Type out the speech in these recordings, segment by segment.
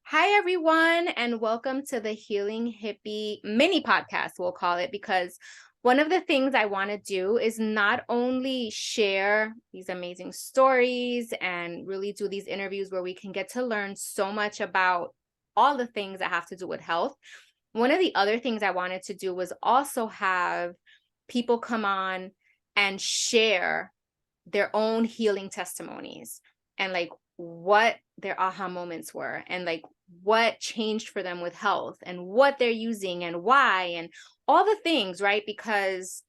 Hi, everyone, and welcome to the Healing Hippie mini podcast, we'll call it, because one of the things I want to do is not only share these amazing stories and really do these interviews where we can get to learn so much about all the things that have to do with health. One of the other things I wanted to do was also have people come on and share their own healing testimonies and like what their aha moments were and like what changed for them with health and what they're using and why and all the things, right? Because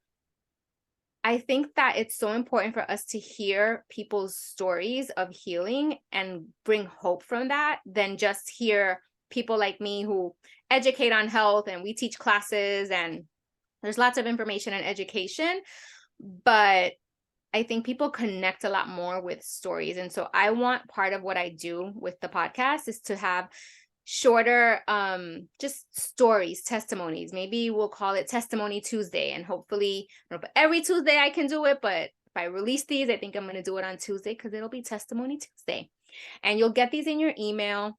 I think that it's so important for us to hear people's stories of healing and bring hope from that than just hear people like me who educate on health and we teach classes and there's lots of information and education, but I think people connect a lot more with stories. And so I want part of what I do with the podcast is to have shorter just stories, testimonies. Maybe we'll call it Testimony Tuesday. And hopefully, I don't know, but every Tuesday I can do it. But if I release these, I think I'm going to do it on Tuesday because it'll be Testimony Tuesday. And you'll get these in your email.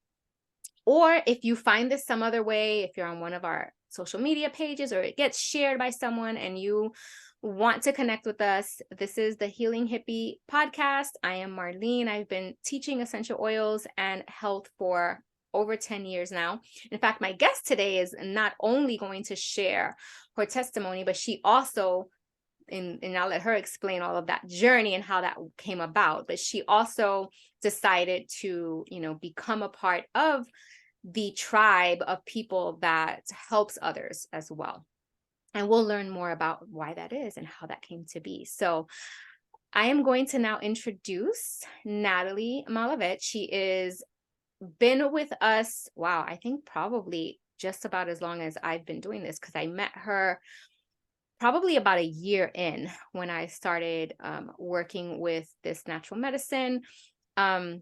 Or if you find this some other way, if you're on one of our social media pages or it gets shared by someone and you want to connect with us, this is the Healing Hippie podcast. I am Marlene. I've been teaching essential oils and health for over 10 years now. In fact, my guest today is not only going to share her testimony, but she also and I'll let her explain all of that journey and how that came about. But she also decided to, become a part of the tribe of people that helps others as well. And we'll learn more about why that is and how that came to be. So I am going to now introduce Natalie Malavet. She is been with us, wow, I think probably just about as long as I've been doing this because I met her probably about a year in when I started working with this natural medicine. And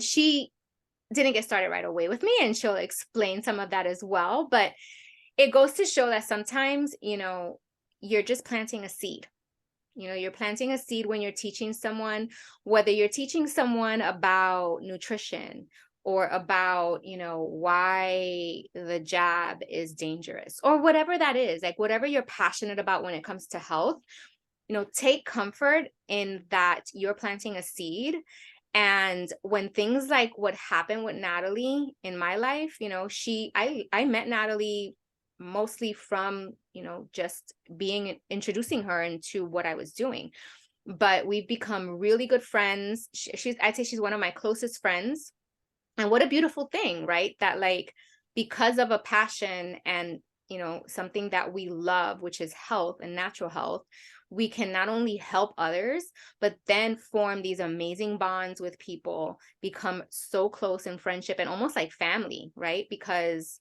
she didn't get started right away with me, and she'll explain some of that as well. But it goes to show that sometimes, you're just planting a seed. You're planting a seed when you're teaching someone, whether you're teaching someone about nutrition or about, why the jab is dangerous or whatever that is, like whatever you're passionate about when it comes to health, take comfort in that you're planting a seed. And when things like what happened with Natalie in my life, I met Natalie mostly from, just introducing her into what I was doing. But we've become really good friends. I'd say she's one of my closest friends. And what a beautiful thing, right? That like, because of a passion and, something that we love, which is health and natural health, we can not only help others, but then form these amazing bonds with people, become so close in friendship and almost like family, right? Because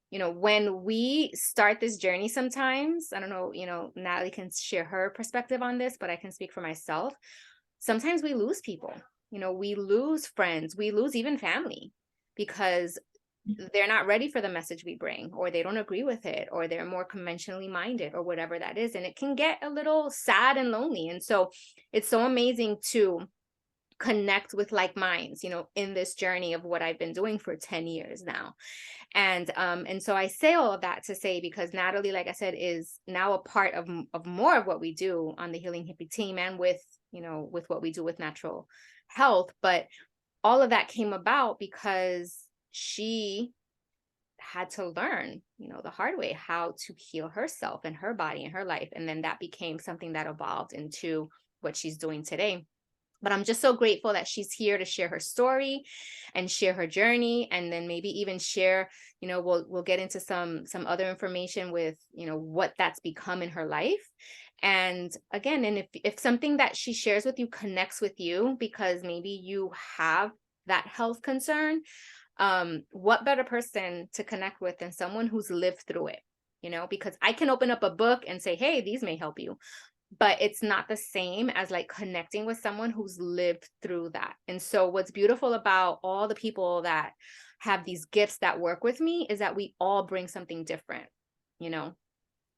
when we start this journey, sometimes, I don't know, Natalie can share her perspective on this, but I can speak for myself. Sometimes we lose people, we lose friends, we lose even family because they're not ready for the message we bring, or they don't agree with it, or they're more conventionally minded, or whatever that is. And it can get a little sad and lonely. And so it's so amazing to connect with like minds, in this journey of what I've been doing for 10 years now. And so I say all of that to say, because Natalie, like I said, is now a part of more of what we do on the Healing Hippie team and with, with what we do with natural health. But all of that came about because she had to learn, the hard way, how to heal herself and her body and her life. And then that became something that evolved into what she's doing today. But I'm just so grateful that she's here to share her story and share her journey, and then maybe even share, we'll get into some other information with, what that's become in her life. And again, and if something that she shares with you connects with you because maybe you have that health concern, what better person to connect with than someone who's lived through it, because I can open up a book and say, hey, these may help you, but it's not the same as like connecting with someone who's lived through that. And so what's beautiful about all the people that have these gifts that work with me is that we all bring something different.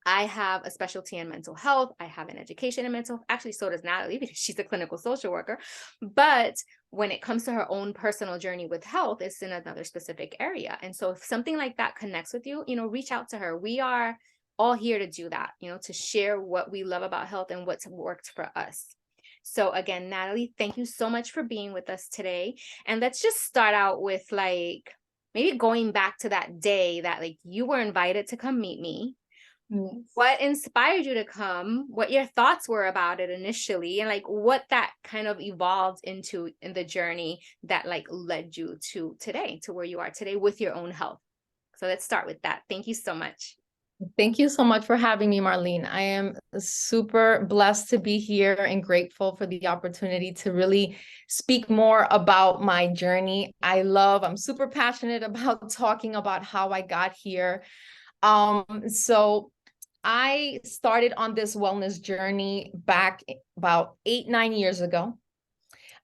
I have a specialty in mental health. I have an education in mental health. Actually, so does Natalie because she's a clinical social worker. But when it comes to her own personal journey with health, it's in another specific area. And so if something like that connects with you, reach out to her. We are all here to do that, to share what we love about health and what's worked for us. So again, Natalie, thank you so much for being with us today. And let's just start out with like maybe going back to that day that like you were invited to come meet me. Yes. What inspired you to come, what your thoughts were about it initially, and like what that kind of evolved into in the journey that like led you to today, to where you are today with your own health. So let's start with that. Thank you so much. Thank you so much for having me, Marlene. I am super blessed to be here and grateful for the opportunity to really speak more about my journey. I'm super passionate about talking about how I got here. So I started on this wellness journey back about 8-9 years ago.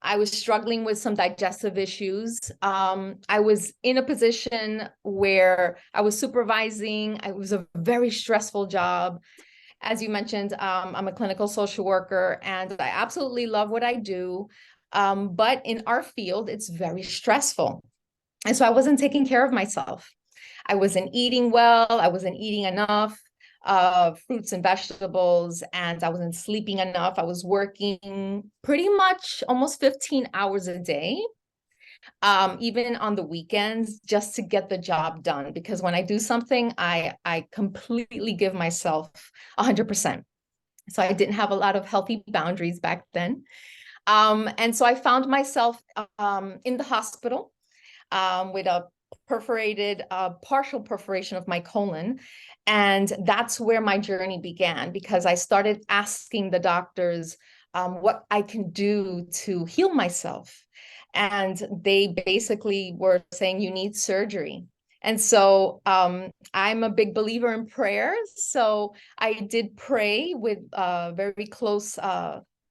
I was struggling with some digestive issues. I was in a position where I was supervising. It was a very stressful job. As you mentioned, I'm a clinical social worker, and I absolutely love what I do. But in our field, it's very stressful. And so I wasn't taking care of myself. I wasn't eating well. I wasn't eating enough fruits and vegetables, and I wasn't sleeping enough. I was working pretty much almost 15 hours a day, even on the weekends, just to get the job done. Because when I do something, I completely give myself 100%. So I didn't have a lot of healthy boundaries back then. And so I found myself in the hospital with a partial perforation of my colon. And that's where my journey began, because I started asking the doctors what I can do to heal myself. And they basically were saying, you need surgery. And so I'm a big believer in prayer. So I did pray with very close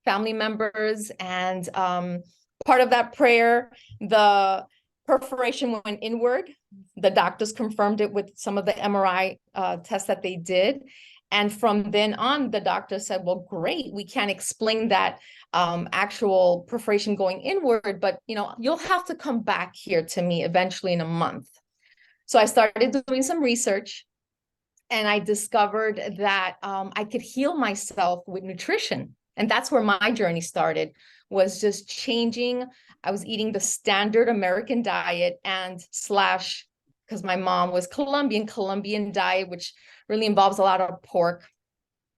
family members. And part of that prayer, the perforation went inward. The doctors confirmed it with some of the MRI tests that they did. And from then on, the doctor said, well, great, we can't explain that actual perforation going inward, but you'll have to come back here to me eventually in a month. So I started doing some research, and I discovered that I could heal myself with nutrition. And that's where my journey started, was just changing. I was eating the standard American diet and slash, because my mom was Colombian diet, which really involves a lot of pork,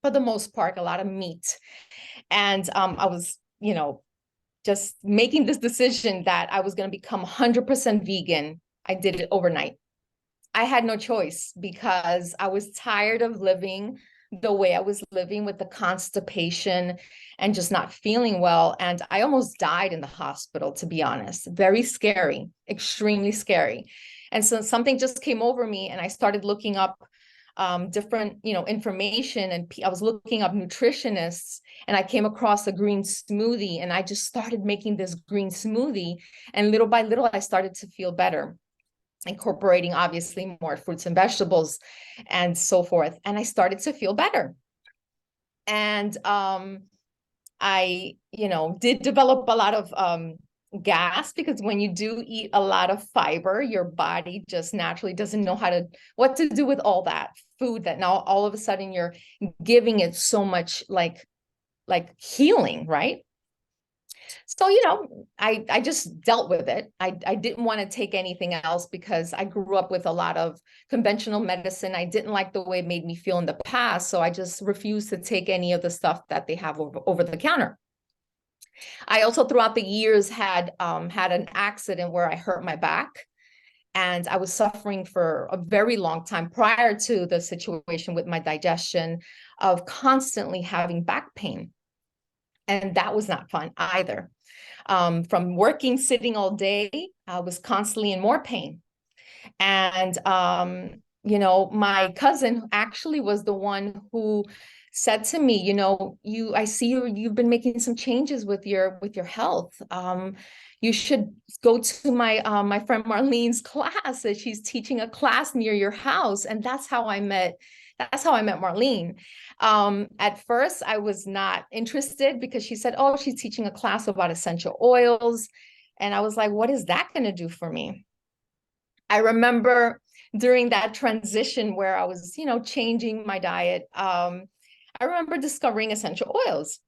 for the most part, a lot of meat. And I was, just making this decision that I was going to become 100% vegan. I did it overnight. I had no choice, because I was tired of living the way I was living, with the constipation and just not feeling well. And I almost died in the hospital, to be honest. Very scary, extremely scary. And so something just came over me, and I started looking up different, information. And I was looking up nutritionists, and I came across a green smoothie, and I just started making this green smoothie. And little by little, I started to feel better, incorporating obviously more fruits and vegetables and so forth. And I started to feel better. And I, did develop a lot of gas, because when you do eat a lot of fiber, your body just naturally doesn't know what to do with all that food, that now all of a sudden you're giving it so much like healing, right? So, I just dealt with it. I didn't want to take anything else, because I grew up with a lot of conventional medicine. I didn't like the way it made me feel in the past. So I just refused to take any of the stuff that they have over the counter. I also, throughout the years, had an accident where I hurt my back. And I was suffering for a very long time prior to the situation with my digestion, of constantly having back pain. And that was not fun either. From working, sitting all day, I was constantly in more pain. And, my cousin actually was the one who said to me, I see you've been making some changes with your health. You should go to my friend Marlene's class, that she's teaching a class near your house. And that's how I met Marlene. At first, I was not interested, because she said, oh, she's teaching a class about essential oils. And I was like, what is that going to do for me? I remember during that transition where I was, changing my diet, I remember discovering essential oils.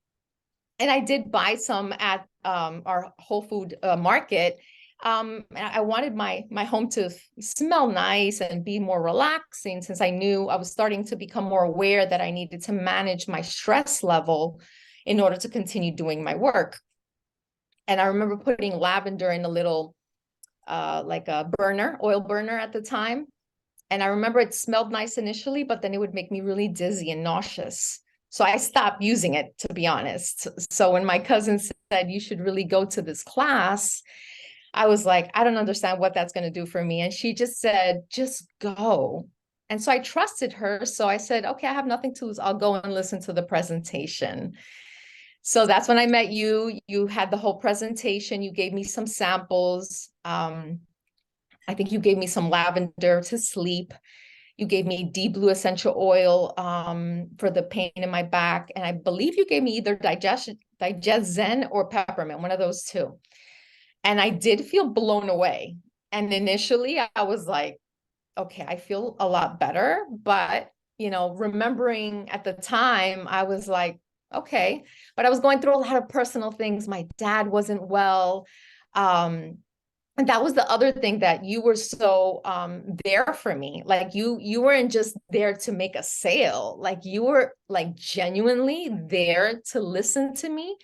And I did buy some at our Whole Food market. And I wanted my home to smell nice and be more relaxing, since I knew I was starting to become more aware that I needed to manage my stress level in order to continue doing my work. And I remember putting lavender in a little like a oil burner at the time. And I remember it smelled nice initially, but then it would make me really dizzy and nauseous. So I stopped using it, to be honest. So when my cousin said, you should really go to this class, I was like, I don't understand what that's going to do for me. And she just said, just go. And so I trusted her. So I said, okay, I have nothing to lose. I'll go and listen to the presentation. So that's when I met you. You had the whole presentation. You gave me some samples. I think you gave me some lavender to sleep. You gave me deep blue essential oil for the pain in my back. And I believe you gave me either digest zen or peppermint, one of those two. And I did feel blown away. And initially I was like, okay, I feel a lot better. But, remembering at the time, I was like, okay, but I was going through a lot of personal things. My dad wasn't well. And that was the other thing, that you were so there for me. Like you weren't just there to make a sale. Like you were like genuinely there to listen to me,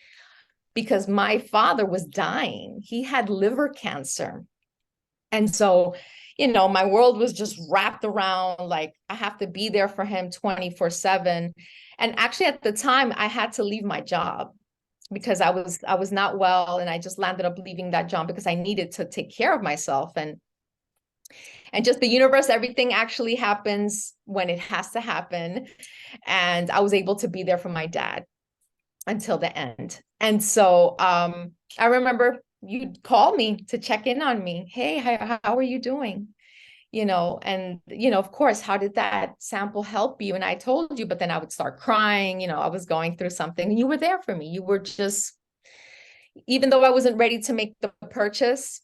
because my father was dying. He had liver cancer. And so, my world was just wrapped around, like, I have to be there for him 24/7. And actually at the time I had to leave my job because I was not well, and I just landed up leaving that job because I needed to take care of myself. And just the universe, everything actually happens when it has to happen. And I was able to be there for my dad until the end. And so I remember you'd call me to check in on me. Hey, how are you doing? And of course, how did that sample help you? And I told you, but then I would start crying. I was going through something, and you were there for me. You were just, even though I wasn't ready to make the purchase,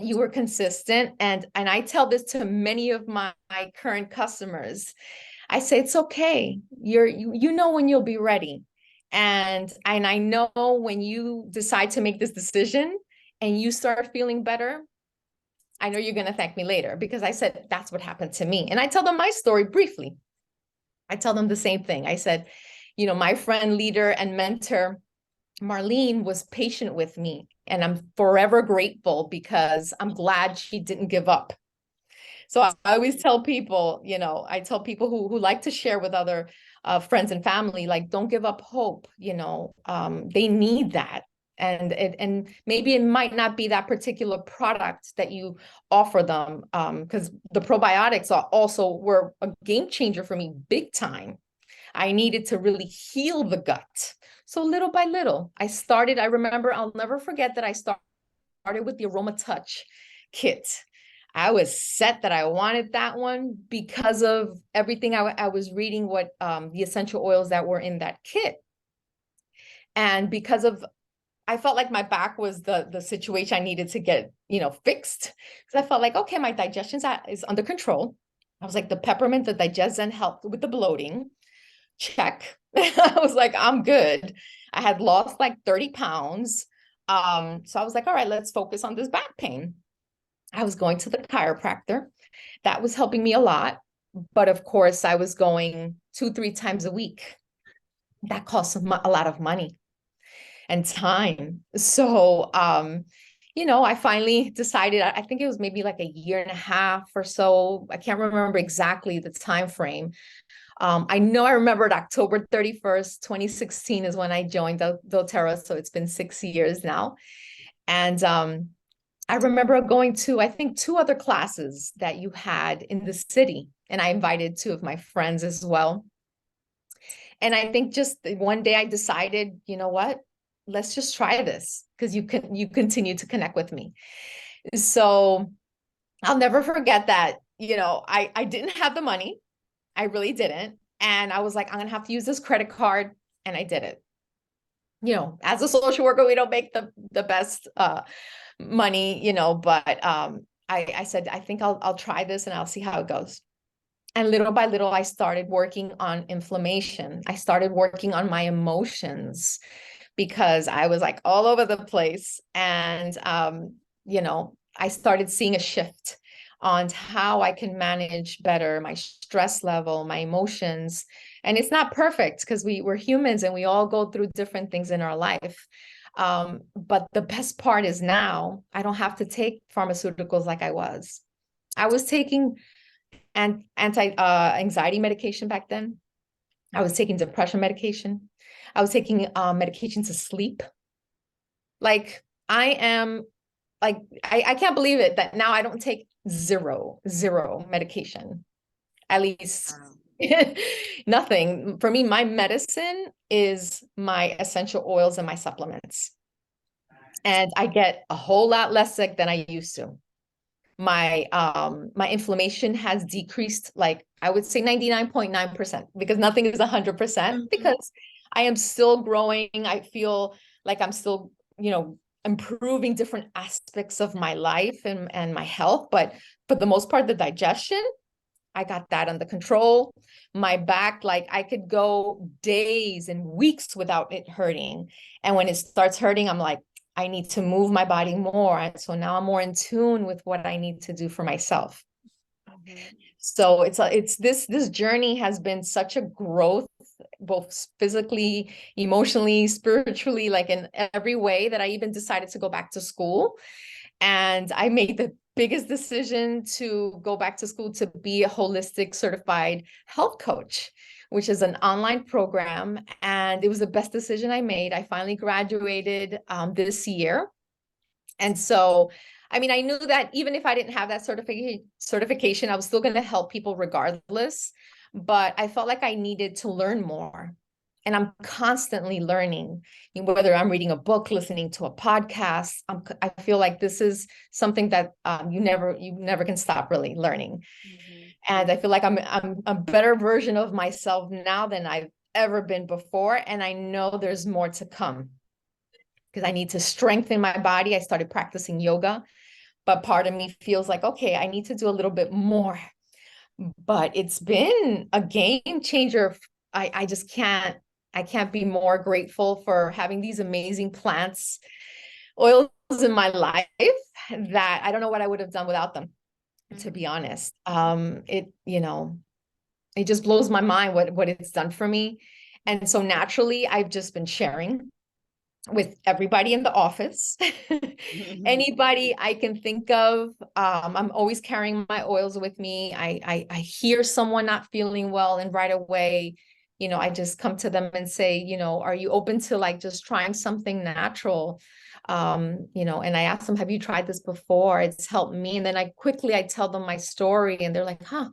you were consistent. And I tell this to many of my current customers. I say, it's okay. You know when you'll be ready. And I know when you decide to make this decision and you start feeling better, I know you're going to thank me later, because I said, that's what happened to me. And I tell them my story briefly. I tell them the same thing. I said, my friend, leader, and mentor, Marlene, was patient with me, and I'm forever grateful, because I'm glad she didn't give up. So I always tell people, I tell people who like to share with other friends and family, like, don't give up hope. They need that. And maybe it might not be that particular product that you offer them, because the probiotics were a game changer for me, big time. I needed to really heal the gut. So little by little, I remember, I'll never forget that I started with the Aroma Touch kit. I was set that I wanted that one because of everything I was reading, what the essential oils that were in that kit. And I felt like my back was the situation I needed to get, fixed. Because I felt like, okay, my digestion is under control. I was like, the peppermint, the Digezen helped with the bloating. Check. I was like, I'm good. I had lost like 30 pounds. So I was like, all right, let's focus on this back pain. I was going to the chiropractor. That was helping me a lot. But of course, I was going 2-3 times a week. That costs a lot of money and time. So, I finally decided, I think it was maybe like a year and a half or so. I can't remember exactly the time frame. I know I remembered October 31st, 2016 is when I joined doTERRA. So it's been 6 years now. And I remember going to, I think, 2 other classes that you had in the city. And I invited 2 of my friends as well. And I think just one day I decided, you know what, let's just try this, because you continue to connect with me. So I'll never forget that, I didn't have the money. I really didn't. And I was like, I'm going to have to use this credit card. And I did it. As a social worker, we don't make the best money, but I said, I think I'll try this and I'll see how it goes. And little by little, I started working on inflammation. I started working on my emotions because I was like all over the place. And, I started seeing a shift on how I can manage better my stress level, my emotions. And it's not perfect because we're humans and we all go through different things in our life. But the best part is now I don't have to take pharmaceuticals like I was. I was taking anti anxiety medication back then. I was taking depression medication. I was taking medication to sleep. Like I am like I can't believe it that now I don't take zero medication. At least Wow. nothing. For me, my medicine is my essential oils and my supplements. And I get a whole lot less sick than I used to. My inflammation has decreased, like I would say 99.9%, because nothing is 100%, Mhm. because I am still growing. I feel like I'm still, improving different aspects of my life and my health, but for the most part, the digestion, I got that under control. My back, like I could go days and weeks without it hurting. And when it starts hurting, I'm like, I need to move my body more. And so now I'm more in tune with what I need to do for myself. Mhm. So it's this journey has been such a growth, both physically, emotionally, spiritually, like in every way, that I even decided to go back to school. And I made the biggest decision to go back to school to be a holistic certified health coach, which is an online program. And it was the best decision I made. I finally graduated this year. And so, I mean, I knew that even if I didn't have that certification, I was still going to help people regardless. But I felt like I needed to learn more. And I'm constantly learning, whether I'm reading a book, listening to a podcast. I feel like this is something that you never can stop really learning. Mhm. And I feel like I'm a better version of myself now than I've ever been before. And I know there's more to come because I need to strengthen my body. I started practicing yoga, but part of me feels like, okay, I need to do a little bit more. But it's been a game changer. I just I can't be more grateful for having these amazing plants, oils in my life that I don't know what I would have done without them, to be Mhm. honest. It just blows my mind what it's done for me. And so naturally, I've just been sharing with everybody in the office, Mhm. anybody I can think of. I'm always carrying my oils with me. I hear someone not feeling well, and right away, I just come to them and say, are you open to like just trying something natural? And I ask them, have you tried this before? It's helped me. And then I tell them my story, and they're like, huh.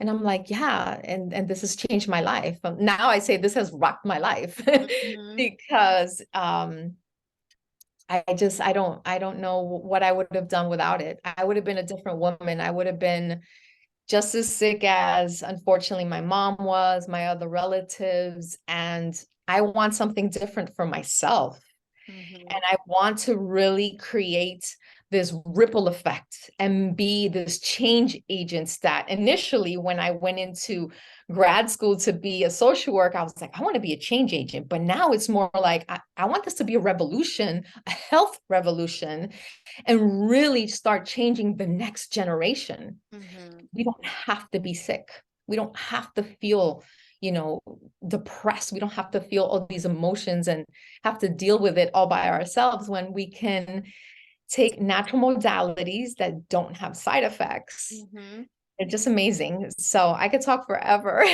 And I'm like, yeah, and this has changed my life. Now I say this has rocked my life Mhm. because I don't know what I would have done without it. I would have been a different woman. I would have been just as sick as unfortunately my mom was, my other relatives, and I want something different for myself. And Mhm. I want to really create this ripple effect and be this change agent that initially, when I went into grad school to be a social worker, I was like, I want to be a change agent. But now it's more like, I want this to be a revolution, a health revolution, and really start changing the next generation. Mhm. We don't have to be sick. We don't have to feel, you know, depressed. We don't have to feel all these emotions and have to deal with it all by ourselves when we can take natural modalities that don't have side effects. Mhm. They're just amazing. So I could talk forever.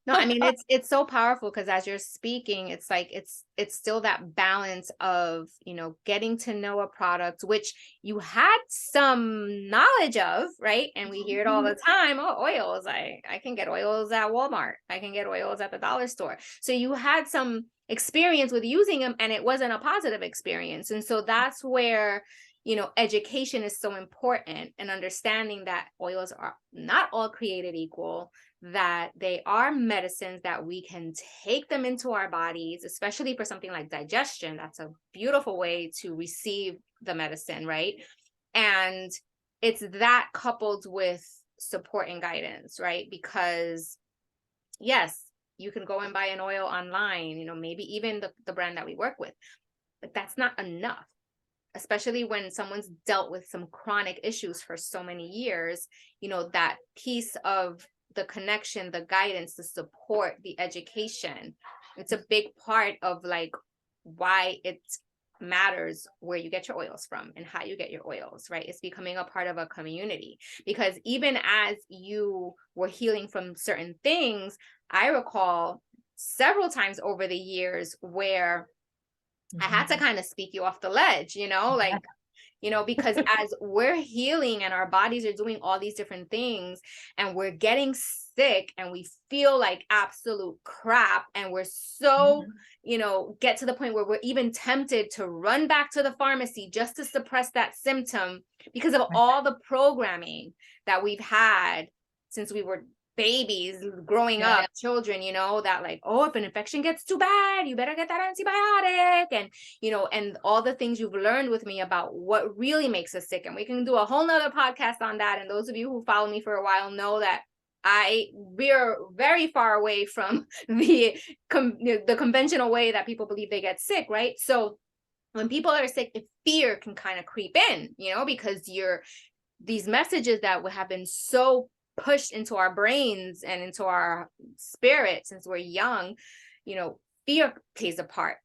No, I mean it's so powerful because as you're speaking, it's like it's still that balance of, getting to know a product which you had some knowledge of, right? And we hear it all the time. Oh, oils. I can get oils at Walmart. I can get oils at the dollar store. So you had some experience with using them and it wasn't a positive experience. And so that's where education is so important and understanding that oils are not all created equal, that they are medicines that we can take them into our bodies, especially for something like digestion. That's a beautiful way to receive the medicine, right? And it's that coupled with support and guidance, right? Because yes, you can go and buy an oil online, maybe even the brand that we work with, but that's not enough, especially when someone's dealt with some chronic issues for so many years. That piece of the connection, the guidance, the support, the education, it's a big part of like why it matters where you get your oils from and how you get your oils, right? It's becoming a part of a community, because even as you were healing from certain things, I recall several times over the years where I had to kind of speak you off the ledge, like, because as we're healing and our bodies are doing all these different things and we're getting sick and we feel like absolute crap, and we're so, get to the point where we're even tempted to run back to the pharmacy just to suppress that symptom because of all the programming that we've had since we were babies growing up, children, that like, oh, if an infection gets too bad, you better get that antibiotic, and and all the things you've learned with me about what really makes us sick. And we can do a whole nother podcast on that. And those of you who follow me for a while know that we're very far away from the conventional way that people believe they get sick, right? So when people are sick, the fear can kind of creep in, because these messages that have been so pushed into our brains and into our spirit since we're young, fear plays a part.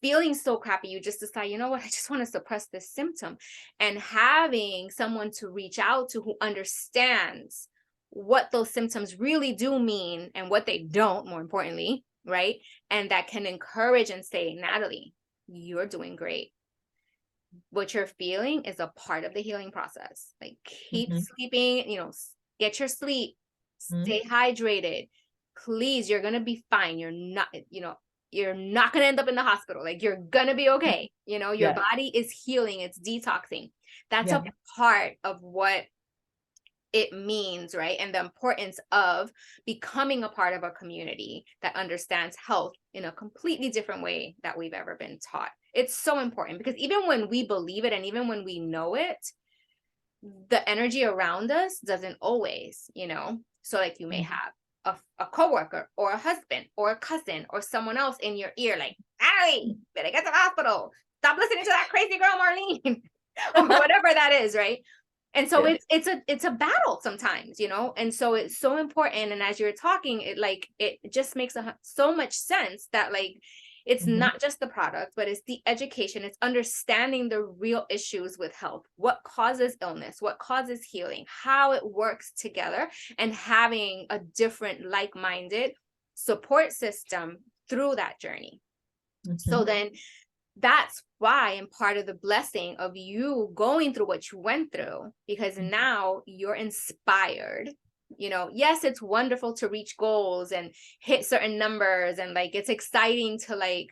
Feeling so crappy, you just decide, you know what, I just want to suppress this symptom. And having someone to reach out to who understands what those symptoms really do mean and what they don't, more importantly, right? And that can encourage and say, Natalie, you're doing great. What you're feeling is a part of the healing process. Like, keep sleeping, get your sleep, stay hydrated. Please, you're going to be fine. You're not going to end up in the hospital. Like, you're going to be okay. Your body is healing. It's detoxing. That's a part of what it means, right? And the importance of becoming a part of a community that understands health in a completely different way that we've ever been taught. It's so important, because even when we believe it and even when we know it, the energy around us doesn't always, so like you may have a coworker or a husband or a cousin or someone else in your ear, like, hey, better get to the hospital, stop listening to that crazy girl Marlene, or whatever that is, right? And so it's a battle sometimes, and so it's so important. And as you're talking, it just makes so much sense that like, it's not just the product, but it's the education. It's understanding the real issues with health, what causes illness, what causes healing, how it works together, and having a different like-minded support system through that journey. So then that's why, and part of the blessing of you going through what you went through, because now you're inspired. Yes, it's wonderful to reach goals and hit certain numbers, and like, it's exciting to like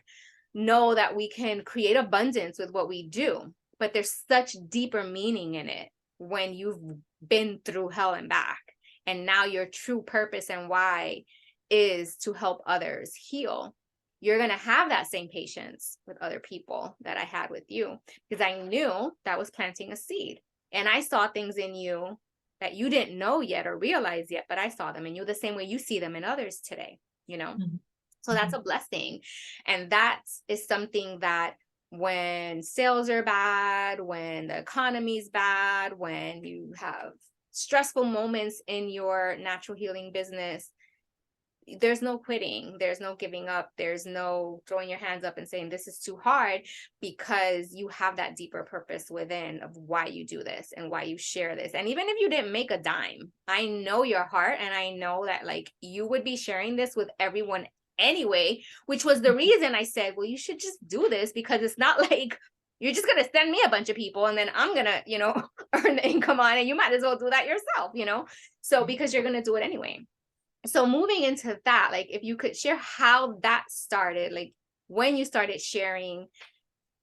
know that we can create abundance with what we do, but there's such deeper meaning in it when you've been through hell and back, and now your true purpose and why is to help others heal. You're going to have that same patience with other people that I had with you, because I knew that was planting a seed, and I saw things in you that you didn't know yet or realize yet, but I saw them in you the same way you see them in others today, So that's a blessing. And that is something that when sales are bad, when the economy's bad, when you have stressful moments in your natural healing business, there's no quitting, there's no giving up, there's no throwing your hands up and saying this is too hard, because you have that deeper purpose within of why you do this and why you share this. And even if you didn't make a dime, I know your heart, and I know that like you would be sharing this with everyone anyway, which was the reason I said, well, you should just do this, because it's not like you're just going to send me a bunch of people and then I'm going to, earn the income on it. You might as well do that yourself, so because you're going to do it anyway. So moving into that, like, if you could share how that started, like when you started sharing,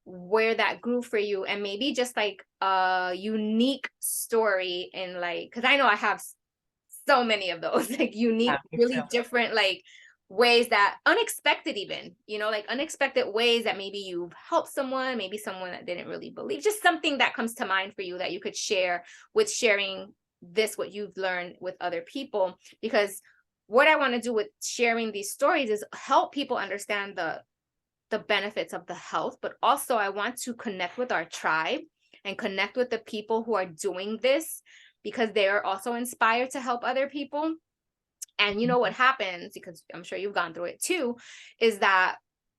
where that grew for you, and maybe just like a unique story in like, because I know I have so many of those, like Yeah, unique, me really too. different, like ways that unexpected, even, like unexpected ways that maybe you've helped someone, maybe someone that didn't really believe, just something that comes to mind for you that you could share with sharing this, what you've learned with other people. Because what I want to do with sharing these stories is help people understand the benefits of the health, but also I want to connect with our tribe and connect with the people who are doing this, because they are also inspired to help other people. And you know what happens, because I'm sure you've gone through it too, is that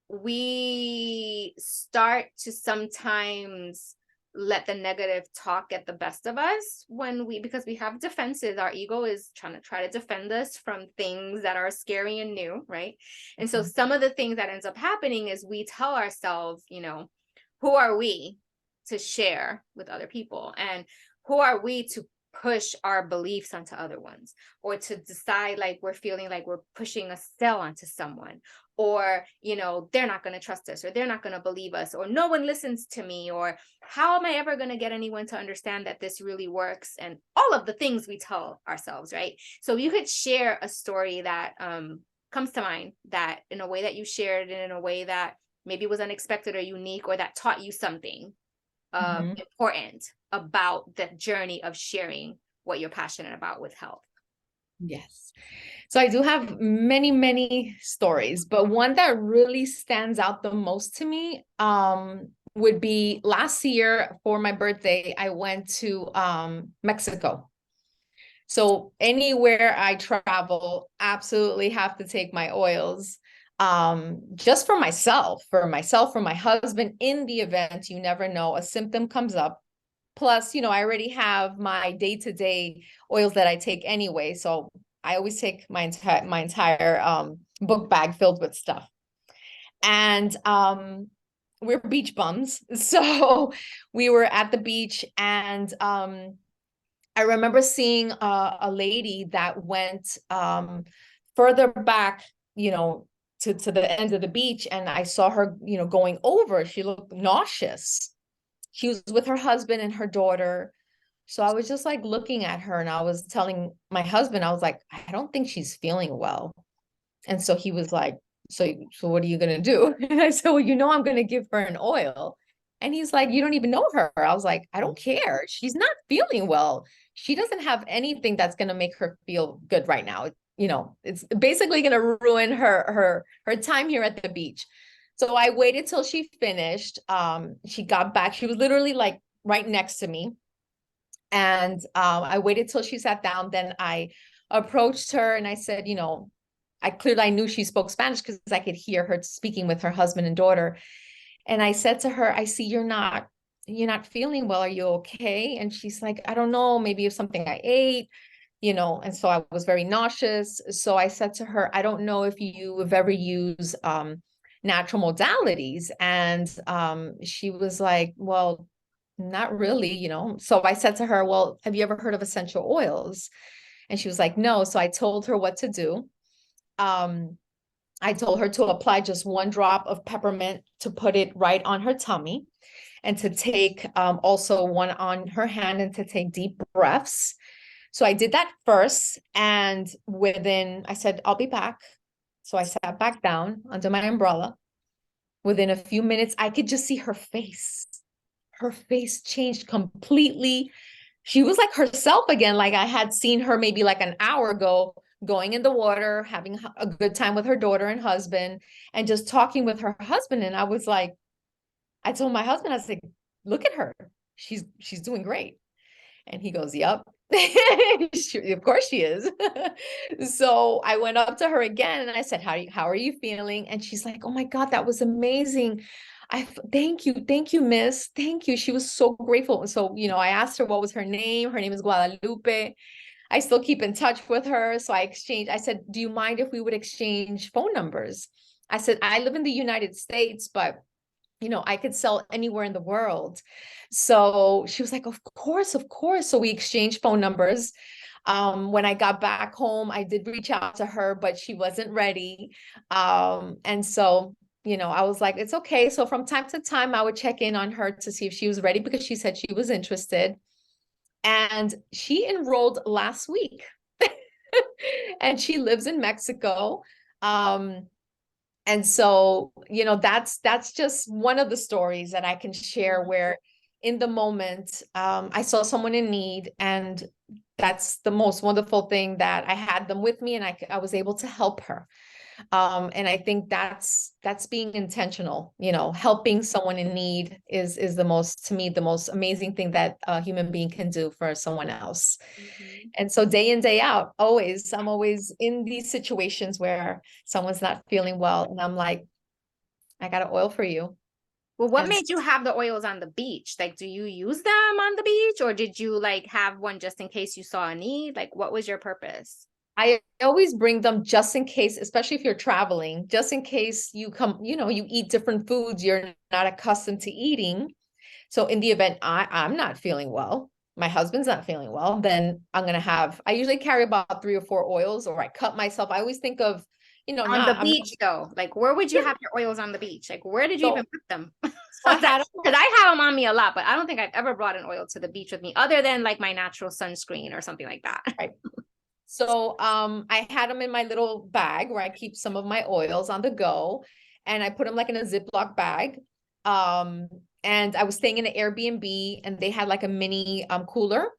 we start to sometimes let the negative talk get the best of us, because we have defenses. Our ego is try to defend us from things that are scary and new, right? And so Mhm. some of the things that ends up happening is we tell ourselves, who are we to share with other people, and who are we to push our beliefs onto other ones, or to decide like we're feeling like we're pushing a sell onto someone, or they're not going to trust us, or they're not going to believe us, or no one listens to me, or how am I ever going to get anyone to understand that this really works, and all of the things we tell ourselves, right? So you could share a story that comes to mind, that in a way that you shared it in a way that maybe was unexpected or unique, or that taught you something Mhm. important about the journey of sharing what you're passionate about with health. Yes. So I do have many, many stories, but one that really stands out the most to me would be last year for my birthday, I went to Mexico. So anywhere I travel, absolutely have to take my oils. Just for my husband, in the event you never know, a symptom comes up. Plus, I already have my day-to-day oils that I take anyway. So I always take my entire book bag filled with stuff. And we're beach bums. So we were at the beach, and I remember seeing a lady that went further back, to the end of the beach, and I saw her, going over. She looked nauseous. She was with her husband and her daughter. So I was just like looking at her, and I was telling my husband, I was like, I don't think she's feeling well. And so he was like, so what are you gonna do? And I said, well, I'm gonna give her an oil. And he's like, you don't even know her. I was like, I don't care. She's not feeling well. She doesn't have anything that's gonna make her feel good right now. It's basically gonna ruin her time here at the beach. So I waited till she finished. She got back. She was literally like right next to me. And I waited till she sat down. Then I approached her and I said, I knew she spoke Spanish because I could hear her speaking with her husband and daughter. And I said to her, I see you're not feeling well. Are you okay? And she's like, I don't know, maybe it's something I ate, and so I was very nauseous. So I said to her, I don't know if you have ever used natural modalities. And she was like, well, not really. So I said to her, well, have you ever heard of essential oils? And she was like, no. So I told her what to do. Um, I told her to apply just 1 drop of peppermint, to put it right on her tummy, and to take also one on her hand, and to take deep breaths. So I did that first. And I said, I'll be back. So I sat back down under my umbrella. Within a few minutes, I could just see her face. Her face changed completely. She was like herself again, like I had seen her maybe like an hour ago, going in the water, having a good time with her daughter and husband, and just talking with her husband. And I was like, I told my husband, I was like, look at her. She's doing great. And he goes, yep. Of course she is. So I went up to her again and I said, how are you feeling? And she's like, oh my God, that was amazing. Thank you, miss. Thank you. She was so grateful. And so, I asked her what was her name. Her name is Guadalupe. I still keep in touch with her. So I said, do you mind if we would exchange phone numbers? I said, I live in the United States, but I could sell anywhere in the world. So she was like, of course, of course. So we exchanged phone numbers. When I got back home, I did reach out to her, but she wasn't ready. And so, I was like, it's okay. So from time to time, I would check in on her to see if she was ready, because she said she was interested. And she enrolled last week. and she lives in Mexico. Um, and so, that's just one of the stories that I can share Mhm. where in the moment, I saw someone in need, and that's the most wonderful thing, that I had them with me and I was able to help her. And I think that's being intentional, helping someone in need is the most, to me, the most amazing thing that a human being can do for someone else. Mhm. And so day in, day out, I'm always in these situations where someone's not feeling well. And I'm like, I got an oil for you. Well, what And made you have the oils on the beach? Like, do you use them on the beach, or did you like have one just in case you saw a need? Like, what was your purpose? I always bring them just in case, especially if you're traveling, just in case you come, you eat different foods you're not accustomed to eating. So in the event I'm not feeling well, my husband's not feeling well, then I usually carry about 3 or 4 oils, or I cut myself. I always think of, On the I'm not, beach, though, like, where would you yeah. have your oils on the beach? Like, where did you even So, put them? so I Because had I have them on me a lot, but I don't think I've ever brought an oil to the beach with me other than like my natural sunscreen or something like that. right. So I had them in my little bag where I keep some of my oils on the go, and I put them like in a Ziploc bag. Um, and I was staying in an Airbnb, and they had like a mini cooler.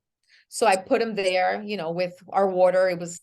So I put them there, with our water. It was,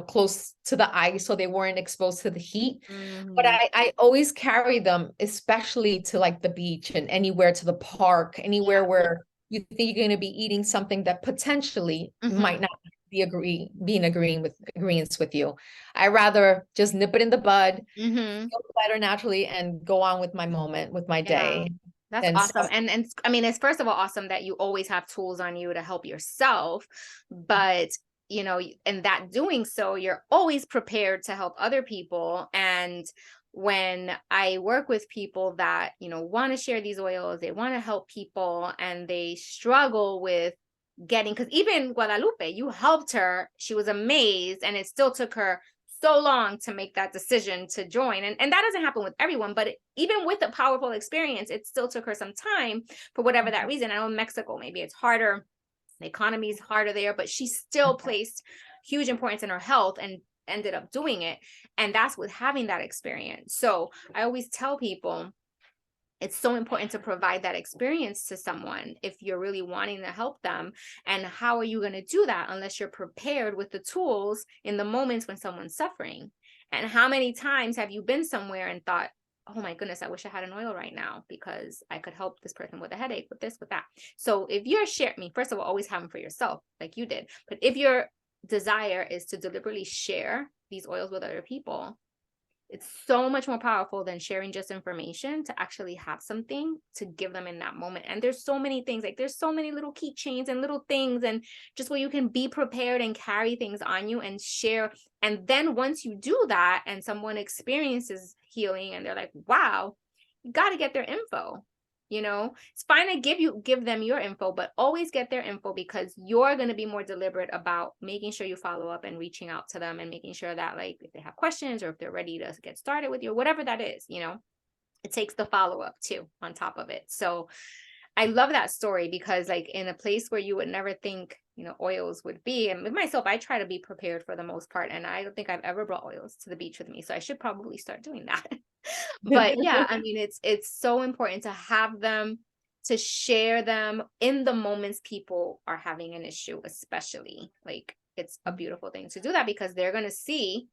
close to the ice, so they weren't exposed to the heat. But Mhm. I always carry them, especially to like the beach and anywhere, to the park, Yeah. anywhere where you think you're going to be eating something that potentially Mhm. might not be in agreeance with you. I rather just nip it in the bud, Mhm. feel better naturally, and go on with my moment, with my Yeah. day. That's And awesome. stuff. And I mean, it's first of all awesome that you always have tools on you to help yourself, but in that doing so, you're always prepared to help other people. And when I work with people that, want to share these oils, they want to help people and they struggle with getting, because even Guadalupe, you helped her, she was amazed, and it still took her so long to make that decision to join. And that doesn't happen with everyone, but even with a powerful experience, it still took her some time for whatever that reason. I know in Mexico, maybe it's harder. The economy is harder there, but she still placed huge importance in her health and ended up doing it. And that's with having that experience. So I always tell people, it's so important to provide that experience to someone if you're really wanting to help them. And how are you going to do that unless you're prepared with the tools in the moments when someone's suffering? And how many times have you been somewhere and thought, oh my goodness, I wish I had an oil right now because I could help this person with a headache, with this, with that. So if you're sharing, first of all, always have them for yourself like you did. But if your desire is to deliberately share these oils with other people, it's so much more powerful than sharing just information, to actually have something to give them in that moment. And there's so many things, like there's so many little keychains and little things, and just where you can be prepared and carry things on you and share. And then once you do that and someone experiences healing and they're like, wow, you got to get their info. It's fine to give them your info, but always get their info, because you're going to be more deliberate about making sure you follow up and reaching out to them and making sure that, like, if they have questions or if they're ready to get started with you, whatever that is, it takes the follow up too on top of it. So I love that story, because like in a place where you would never think, oils would be. And with myself, I try to be prepared for the most part. And I don't think I've ever brought oils to the beach with me. So I should probably start doing that. But yeah, I mean, it's so important to have them, to share them in the moments people are having an issue, especially. Like, it's a beautiful thing to do that, because they're going to see,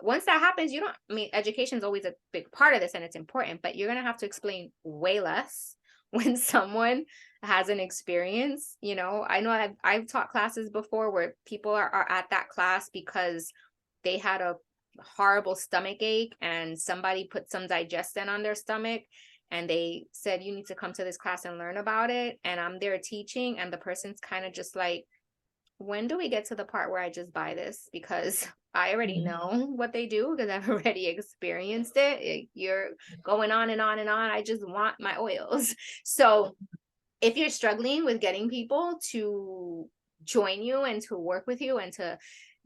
once that happens, I mean, education is always a big part of this and it's important, but you're going to have to explain way less when someone has an experience. I know I've taught classes before where people are at that class because they had a horrible stomach ache and somebody put some digestant on their stomach, and they said, you need to come to this class and learn about it. And I'm there teaching, and the person's kind of just like, when do we get to the part where I just buy this? Because I already know what they do, because I've already experienced it. You're going on and on and on. I just want my oils. So if you're struggling with getting people to join you and to work with you and to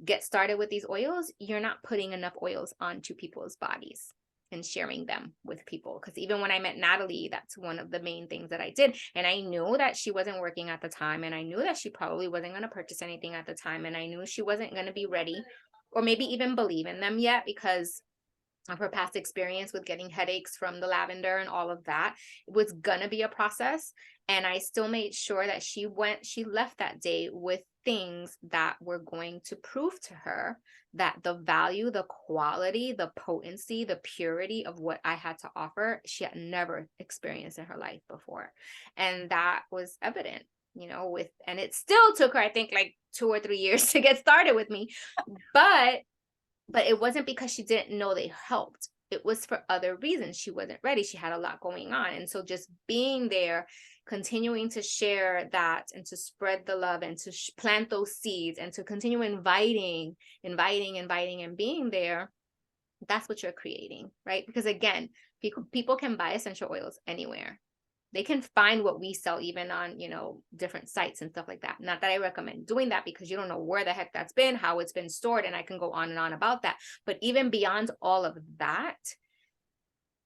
get started with these oils, you're not putting enough oils onto people's bodies and sharing them with people. Because even when I met Natalie, that's one of the main things that I did. And I knew that she wasn't working at the time. And I knew that she probably wasn't going to purchase anything at the time. And I knew she wasn't going to be ready or maybe even believe in them yet because of her past experience with getting headaches from the lavender and all of that. It was gonna be a process. And I still made sure that she left that day with things that were going to prove to her that the value, the quality, the potency, the purity of what I had to offer, she had never experienced in her life before. And that was evident, and it still took her, I think, like 2 or 3 years to get started with me. But it wasn't because she didn't know they helped. It was for other reasons. She wasn't ready. She had a lot going on. And so just being there, continuing to share that and to spread the love and to plant those seeds and to continue inviting and being there, that's what you're creating, right? Because again, people can buy essential oils anywhere. They can find what we sell even on, different sites and stuff like that. Not that I recommend doing that because you don't know where the heck that's been, how it's been stored, and I can go on and on about that. But even beyond all of that,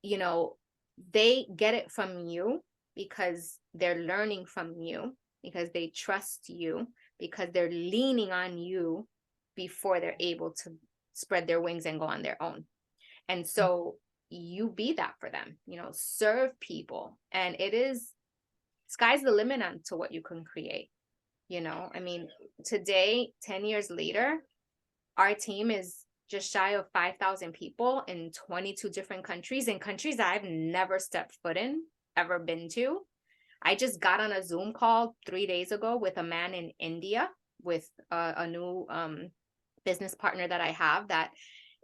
they get it from you because they're learning from you, because they trust you, because they're leaning on you before they're able to spread their wings and go on their own. And so you be that for them, serve people. And it is, sky's the limit on to what you can create. I mean, today, 10 years later, our team is just shy of 5,000 people in 22 different countries, in countries I've never stepped foot in, ever been to. I just got on a Zoom call 3 days ago with a man in India with a new business partner that I have that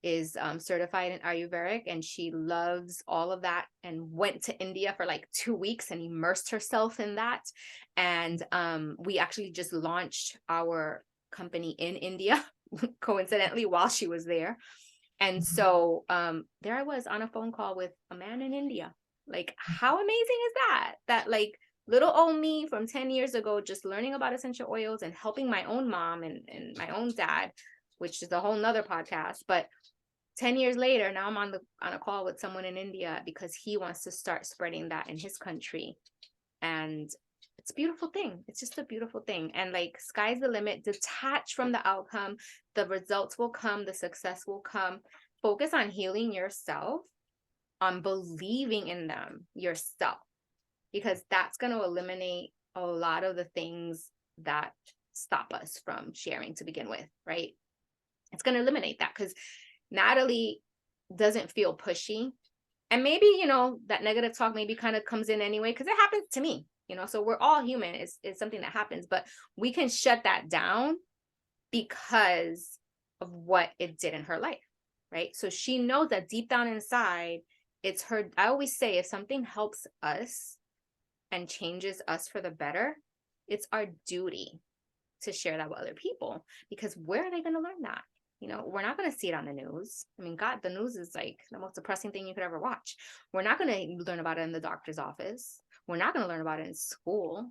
is certified in Ayurvedic, and she loves all of that and went to India for like 2 weeks and immersed herself in that. And we actually just launched our company in India coincidentally while she was there. And so there I was on a phone call with a man in India. Like, how amazing is that? That like little old me from 10 years ago, just learning about essential oils and helping my own mom and my own dad, which is a whole nother podcast. But 10 years later, now I'm on a call with someone in India because he wants to start spreading that in his country. And it's a beautiful thing. It's just a beautiful thing. And like, sky's the limit. Detach from the outcome. The results will come. The success will come. Focus on healing yourself, on believing in them yourself, because that's going to eliminate a lot of the things that stop us from sharing to begin with, right? It's going to eliminate that because Natalie doesn't feel pushy. And maybe, that negative talk maybe kind of comes in anyway, because it happens to me, so we're all human. It's something that happens, but we can shut that down because of what it did in her life, right? So she knows that deep down inside, it's her. I always say, if something helps us and changes us for the better, it's our duty to share that with other people, because where are they going to learn that? We're not going to see it on the news. I mean, God, the news is like the most depressing thing you could ever watch. We're not going to learn about it in the doctor's office. We're not going to learn about it in school,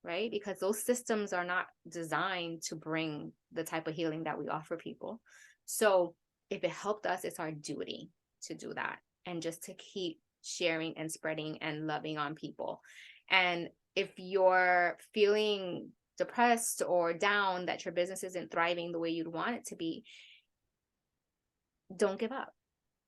right? Because those systems are not designed to bring the type of healing that we offer people. So if it helped us, it's our duty to do that and just to keep sharing and spreading and loving on people. And if you're feeling depressed or down that your business isn't thriving the way you'd want it to be, don't give up.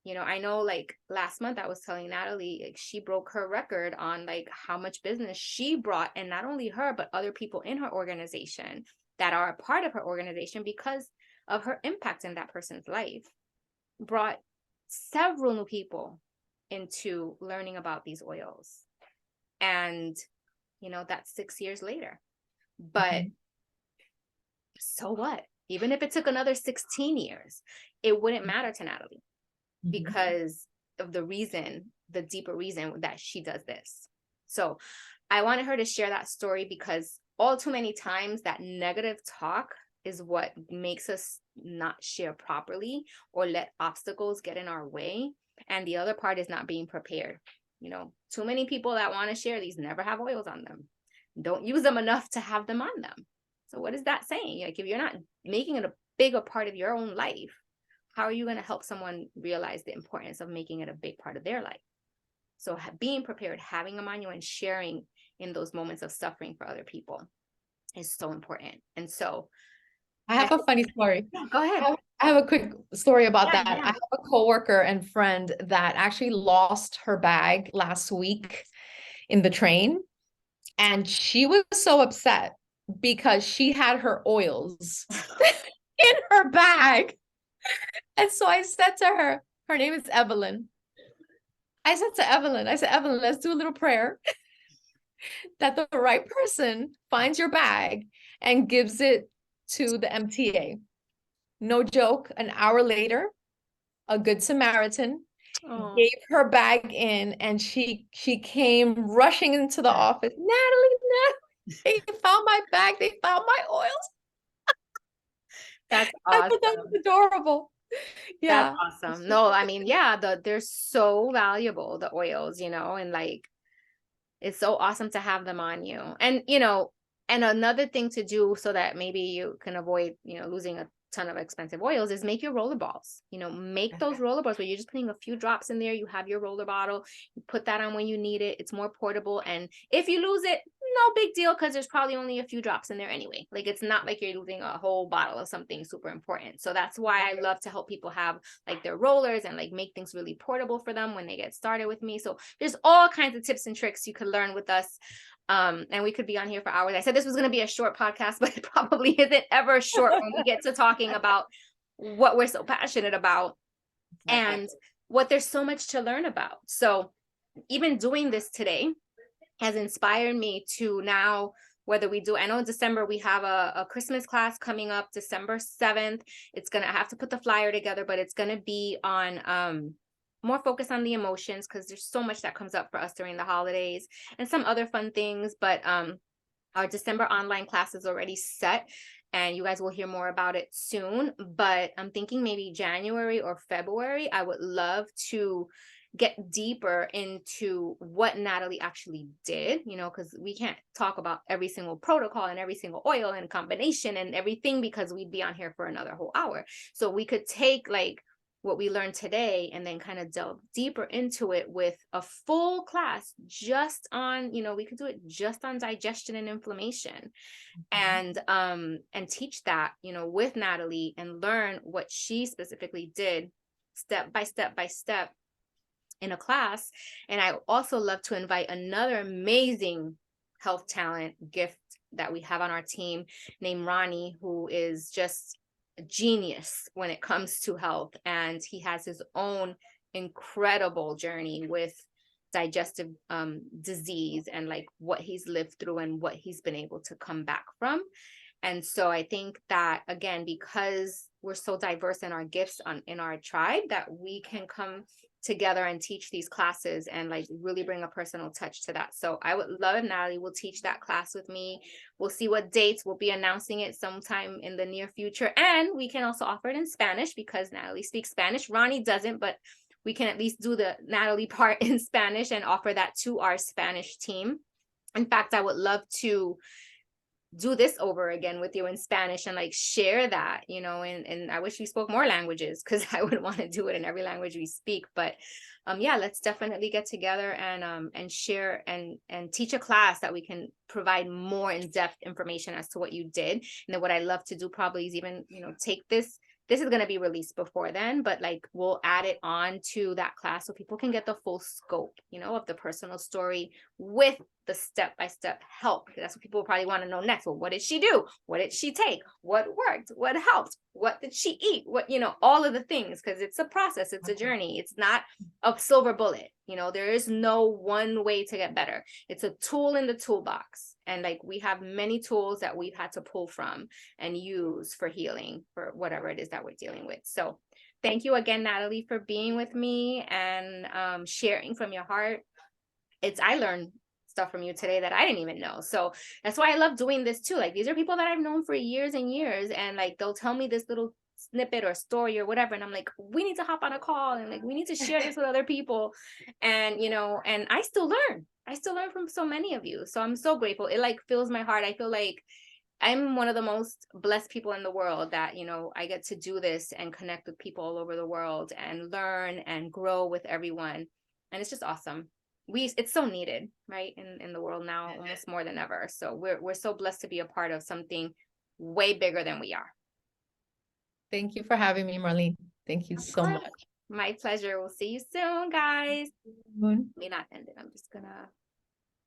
I know like last month I was telling Natalie, like, she broke her record on like how much business she brought, and not only her, but other people in her organization that are a part of her organization because of her impact in that person's life, brought several new people into learning about these oils. And, that's 6 years later. But so what? Even if it took another 16 years, it wouldn't matter to Natalie because of the deeper reason that she does this. So I wanted her to share that story because all too many times that negative talk is what makes us not share properly or let obstacles get in our way. And the other part is not being prepared. Too many people that want to share these never have oils on them. Don't use them enough to have them on them. So what is that saying? Like, if you're not making it a bigger part of your own life, how are you going to help someone realize the importance of making it a big part of their life? So being prepared, having them on you, and sharing in those moments of suffering for other people is so important. And so I have a funny story. go ahead. I have a quick story about Yeah, that. I yeah. have a coworker and friend that actually lost her bag last week in the train, and she was so upset because she had her oils in her bag. And so I said to her, her name is Evelyn. I said, Evelyn, let's do a little prayer that the right person finds your bag and gives it to the MTA. No joke, an hour later, a good Samaritan Oh, gave her bag in, and she came rushing into the office. Natalie, they found my bag. They found my oils. that's I thought that awesome. was adorable. That's Yeah. awesome. No, I mean, yeah, they're so valuable, the oils, and like it's so awesome to have them on you. And, and another thing to do so that maybe you can avoid, losing a ton of expensive oils is make your roller balls. Make those roller balls where you're just putting a few drops in there. You have your roller bottle, you put that on when you need it. It's more portable. And if you lose it, no big deal because there's probably only a few drops in there anyway. Like it's not like you're losing a whole bottle of something super important. So that's why I love to help people have like their rollers and like make things really portable for them when they get started with me. So there's all kinds of tips and tricks you could learn with us. And we could be on here for hours. I said this was going to be a short podcast, but it probably isn't ever short when we get to talking about what we're so passionate about and what there's so much to learn about. So even doing this today has inspired me to now, whether we do, I know in December we have a Christmas class coming up December 7th. It's gonna, I have to put the flyer together, but it's gonna be on more focus on the emotions because there's so much that comes up for us during the holidays and some other fun things. But our December online class is already set and you guys will hear more about it soon. But I'm thinking maybe January or February, I would love to get deeper into what Natalie actually did, because we can't talk about every single protocol and every single oil and combination and everything because we'd be on here for another whole hour. So we could take like what we learned today and then kind of delve deeper into it with a full class just on, we could do it just on digestion and inflammation and teach that, with Natalie and learn what she specifically did step by step by step in a class. And I also love to invite another amazing health talent gift that we have on our team named Ronnie, who is just a genius when it comes to health. And he has his own incredible journey with digestive disease and like what he's lived through and what he's been able to come back from. And so I think that again, because we're so diverse in our gifts in our tribe, that we can come together and teach these classes and like really bring a personal touch to that. So I would love if Natalie will teach that class with me. We'll see what dates. We'll be announcing it sometime in the near future. And we can also offer it in Spanish because Natalie speaks Spanish. Ronnie doesn't, but we can at least do the Natalie part in Spanish and offer that to our Spanish team. In fact, I would love to do this over again with you in Spanish and like share that, and I wish we spoke more languages because I would want to do it in every language we speak. But yeah, let's definitely get together and share and teach a class that we can provide more in-depth information as to what you did. And then what I love to do probably is even, take this is going to be released before then, but like we'll add it on to that class so people can get the full scope, of the personal story with the step-by-step help. That's what people probably want to know next. Well, what did she do? What did she take? What worked? What helped? What did she eat? What, all of the things, because it's a process, it's a journey. It's not a silver bullet. There is no one way to get better. It's a tool in the toolbox. And like we have many tools that we've had to pull from and use for healing for whatever it is that we're dealing with. So thank you again, Natalie, for being with me and sharing from your heart. I learned stuff from you today that I didn't even know. So that's why I love doing this too. Like these are people that I've known for years and years, and like they'll tell me this little snippet or story or whatever, and I'm like, we need to hop on a call and like we need to share this with other people. And and I still learn from so many of you. So I'm so grateful. It like fills my heart. I feel like I'm one of the most blessed people in the world that, I get to do this and connect with people all over the world and learn and grow with everyone. And it's just awesome. It's so needed, right? In the world now, almost more than ever. So we're so blessed to be a part of something way bigger than we are. Thank you for having me, Marlene. Thank you Of so course. much. My pleasure. We'll see you soon, guys. Let me not end it. I'm just gonna